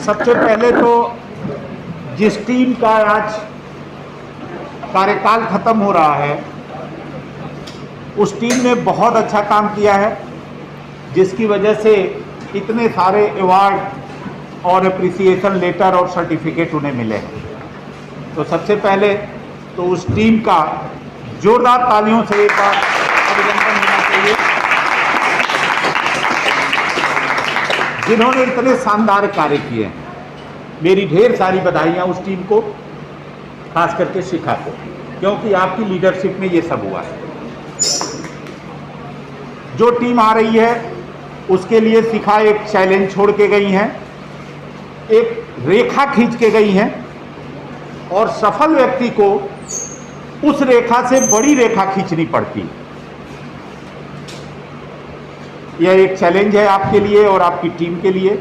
सबसे पहले तो जिस टीम का आज कार्यकाल खत्म हो रहा है उस टीम ने बहुत अच्छा काम किया है, जिसकी वजह से इतने सारे अवार्ड और अप्रिसिएशन लेटर और सर्टिफिकेट उन्हें मिले हैं। तो सबसे पहले तो उस टीम का जोरदार तालियों से एक बार अभिनंदन होना चाहिए, जिन्होंने इतने शानदार कार्य किए हैं। मेरी ढेर सारी बधाइयाँ उस टीम को, खास करके शिखा को, क्योंकि आपकी लीडरशिप में ये सब हुआ है। जो टीम आ रही है उसके लिए शिखा एक चैलेंज छोड़ के गई हैं, एक रेखा खींच के गई हैं और सफल व्यक्ति को उस रेखा से बड़ी रेखा खींचनी पड़ती है। यह एक चैलेंज है आपके लिए और आपकी टीम के लिए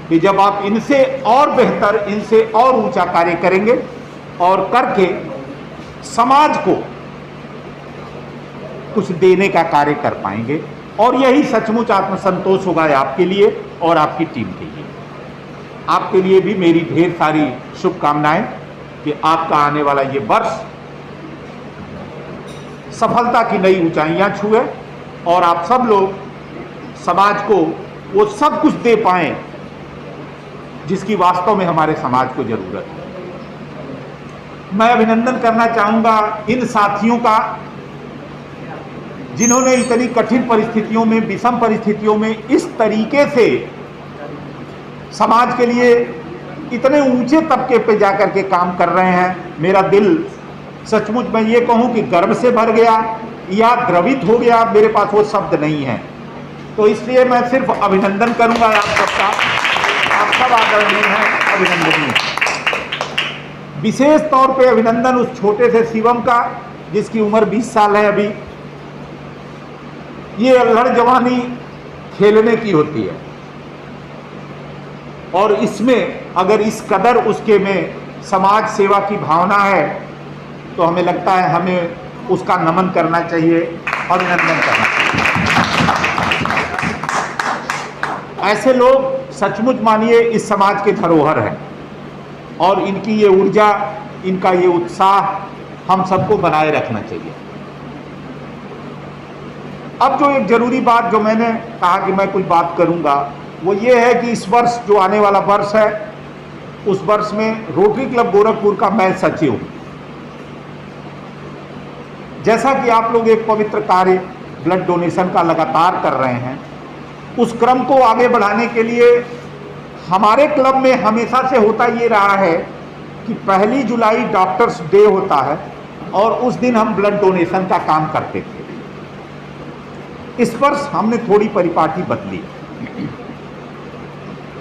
कि जब आप इनसे और बेहतर, इनसे और ऊंचा कार्य करेंगे और करके समाज को कुछ देने का कार्य कर पाएंगे, और यही सचमुच आत्मसंतोष होगा आपके लिए और आपकी टीम के लिए। आपके लिए भी मेरी ढेर सारी शुभकामनाएं कि आपका आने वाला ये वर्ष सफलता की नई ऊंचाइयां छुए और आप सब लोग समाज को वो सब कुछ दे पाएं जिसकी वास्तव में हमारे समाज को जरूरत है। मैं अभिनंदन करना चाहूंगा इन साथियों का जिन्होंने इतनी कठिन परिस्थितियों में, विषम परिस्थितियों में इस तरीके से समाज के लिए इतने ऊंचे तबके पे जाकर के काम कर रहे हैं। मेरा दिल सचमुच मैं ये कहूं कि गर्व से भर गया या द्रवित हो गया, मेरे पास वो शब्द नहीं है। तो इसलिए मैं सिर्फ अभिनंदन करूंगा आप सबका। आप सब आदरणीय हैं, अभिनंदनीय। विशेष तौर पे अभिनंदन उस छोटे से शिवम का जिसकी उम्र 20 साल है अभी। ये अल्हड़ जवानी खेलने की होती है और इसमें अगर इस कदर उसके में समाज सेवा की भावना है तो हमें लगता है हमें उसका नमन करना चाहिए, अभिनंदन करना चाहिए। ऐसे लोग सचमुच मानिए इस समाज के धरोहर हैं और इनकी ये ऊर्जा, इनका ये उत्साह हम सबको बनाए रखना चाहिए। अब जो एक जरूरी बात जो मैंने कहा कि मैं कुछ बात करूंगा वो ये है कि इस वर्ष जो आने वाला वर्ष है उस वर्ष में रोटरी क्लब गोरखपुर का मैं सचिव हूं। जैसा कि आप लोग एक पवित्र कार्य ब्लड डोनेशन का लगातार कर रहे हैं, उस क्रम को आगे बढ़ाने के लिए हमारे क्लब में हमेशा से होता ये रहा है कि 1 जुलाई डॉक्टर्स डे होता है और उस दिन हम ब्लड डोनेशन का काम करते थे। इस वर्ष हमने थोड़ी परिपाटी बदली।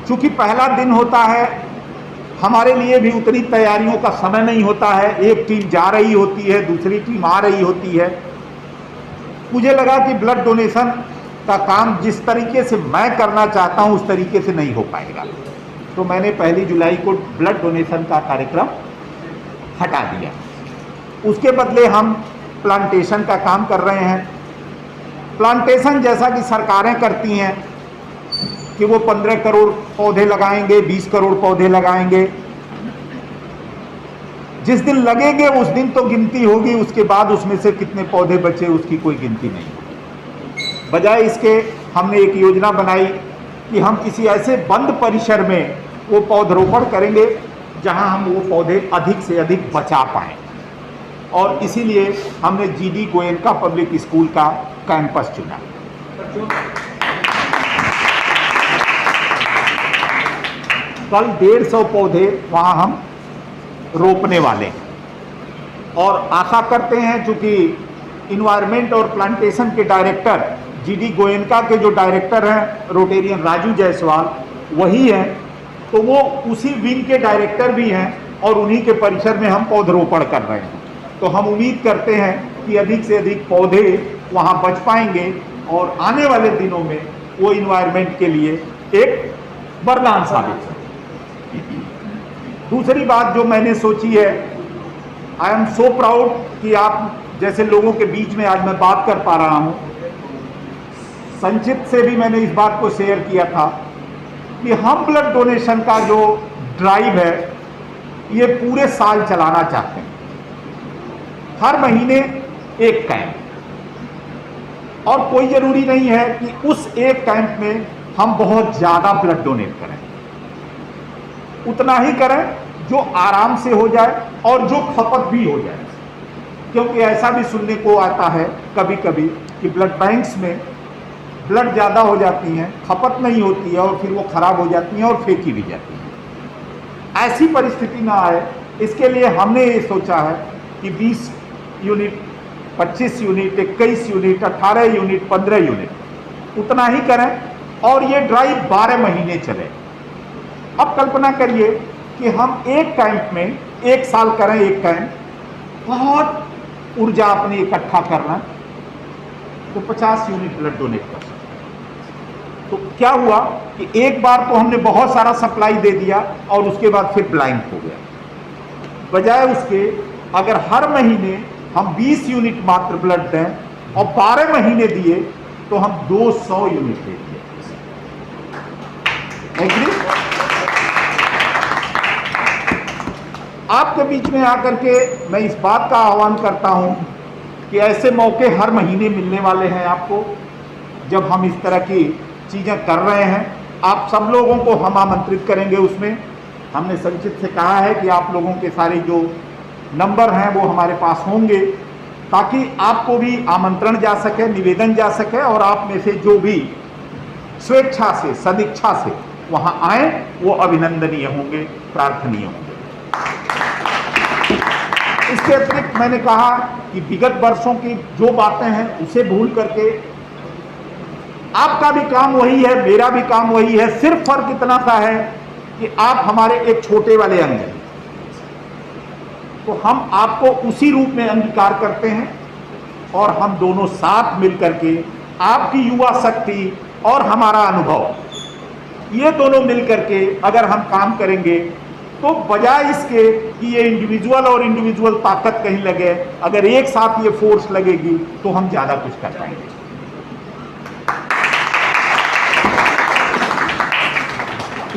चूंकि पहला दिन होता है, हमारे लिए भी उतनी तैयारियों का समय नहीं होता है। एक टीम जा रही होती है, दूसरी टीम आ रही होती है। मुझे लगा कि ब्लड डोनेशन का काम जिस तरीके से मैं करना चाहता हूं उस तरीके से नहीं हो पाएगा, तो मैंने 1 जुलाई को ब्लड डोनेशन का कार्यक्रम हटा दिया। उसके बदले हम प्लांटेशन का काम कर रहे हैं। प्लांटेशन जैसा कि सरकारें करती हैं कि वो 15 करोड़ पौधे लगाएंगे, 20 करोड़ पौधे लगाएंगे। जिस दिन लगेंगे उस दिन तो गिनती होगी, उसके बाद उसमें से कितने पौधे बचे उसकी कोई गिनती नहीं। बजाय इसके हमने एक योजना बनाई कि हम किसी ऐसे बंद परिसर में वो पौधरोपण करेंगे जहां हम वो पौधे अधिक से अधिक बचा पाएं, और इसीलिए हमने जीडी गोयनका पब्लिक स्कूल का कैंपस चुना। कल 150 पौधे वहां हम रोपने वाले हैं और आशा करते हैं, चूंकि इन्वायरमेंट और प्लांटेशन के डायरेक्टर जीडी गोयनका के जो डायरेक्टर हैं रोटेरियन राजू जायसवाल वही हैं, तो वो उसी विंग के डायरेक्टर भी हैं और उन्हीं के परिसर में हम पौधरोपण कर रहे हैं। तो हम उम्मीद करते हैं कि अधिक से अधिक पौधे वहां बच पाएंगे और आने वाले दिनों में वो इन्वायरमेंट के लिए एक वरदान साबित है। दूसरी बात जो मैंने सोची है, आई एम सो प्राउड कि आप जैसे लोगों के बीच में आज मैं बात कर पा रहा हूं। संचित से भी मैंने इस बात को शेयर किया था कि हम ब्लड डोनेशन का जो ड्राइव है ये पूरे साल चलाना चाहते हैं। हर महीने एक कैंप, और कोई ज़रूरी नहीं है कि उस एक कैंप में हम बहुत ज़्यादा ब्लड डोनेट करें, उतना ही करें जो आराम से हो जाए और जो खपत भी हो जाए। क्योंकि ऐसा भी सुनने को आता है कभी कभी कि ब्लड बैंक्स में ब्लड ज़्यादा हो जाती हैं, खपत नहीं होती है और फिर वो ख़राब हो जाती हैं और फेंकी भी जाती हैं। ऐसी परिस्थिति ना आए, इसके लिए हमने ये सोचा है कि 20 unit, 25 unit, 21 unit, 18 unit, 15 unit उतना ही करें और ये ड्राइव 12 महीने चले। अब कल्पना करिए कि हम एक कैंप में 1 साल करें, एक कैंप, बहुत ऊर्जा अपनी इकट्ठा करना, तो 50 यूनिट ब्लड डोनेट कर सकते हैं। तो क्या हुआ कि एक बार तो हमने बहुत सारा सप्लाई दे दिया और उसके बाद फिर ब्लाइंक हो गया। बजाय उसके अगर हर महीने हम 20 यूनिट मात्र ब्लड दें और 12 महीने दिए तो हम 200 यूनिट दे दिए। एग्री? आपके बीच में आकर के मैं इस बात का आह्वान करता हूं कि ऐसे मौके हर महीने मिलने वाले हैं आपको, जब हम इस तरह की चीज़ें कर रहे हैं। आप सब लोगों को हम आमंत्रित करेंगे उसमें। हमने संचित से कहा है कि आप लोगों के सारे जो नंबर हैं वो हमारे पास होंगे, ताकि आपको भी आमंत्रण जा सके, निवेदन जा सके, और आप में से जो भी स्वेच्छा से, सदिच्छा से वहाँ आए वो अभिनंदनीय होंगे, प्रार्थनीय होंगे। इसके अतिरिक्त मैंने कहा कि विगत वर्षों की जो बातें हैं उसे भूल करके आपका भी काम वही है, मेरा भी काम वही है। सिर्फ फर्क इतना सा है कि आप हमारे एक छोटे वाले अंग हैं, तो हम आपको उसी रूप में अंगीकार करते हैं और हम दोनों साथ मिल करके आपकी युवा शक्ति और हमारा अनुभव, ये दोनों मिल करके अगर हम काम करेंगे तो बजाय इसके कि ये इंडिविजुअल और इंडिविजुअल ताकत कहीं लगे, अगर एक साथ ये फोर्स लगेगी तो हम ज़्यादा कुछ कर पाएंगे।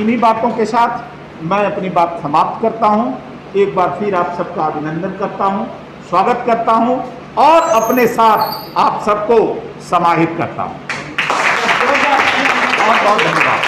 इन्हीं बातों के साथ मैं अपनी बात समाप्त करता हूं। एक बार फिर आप सबका अभिनंदन करता हूं, स्वागत करता हूं और अपने साथ आप सबको समाहित करता हूं। बहुत बहुत धन्यवाद।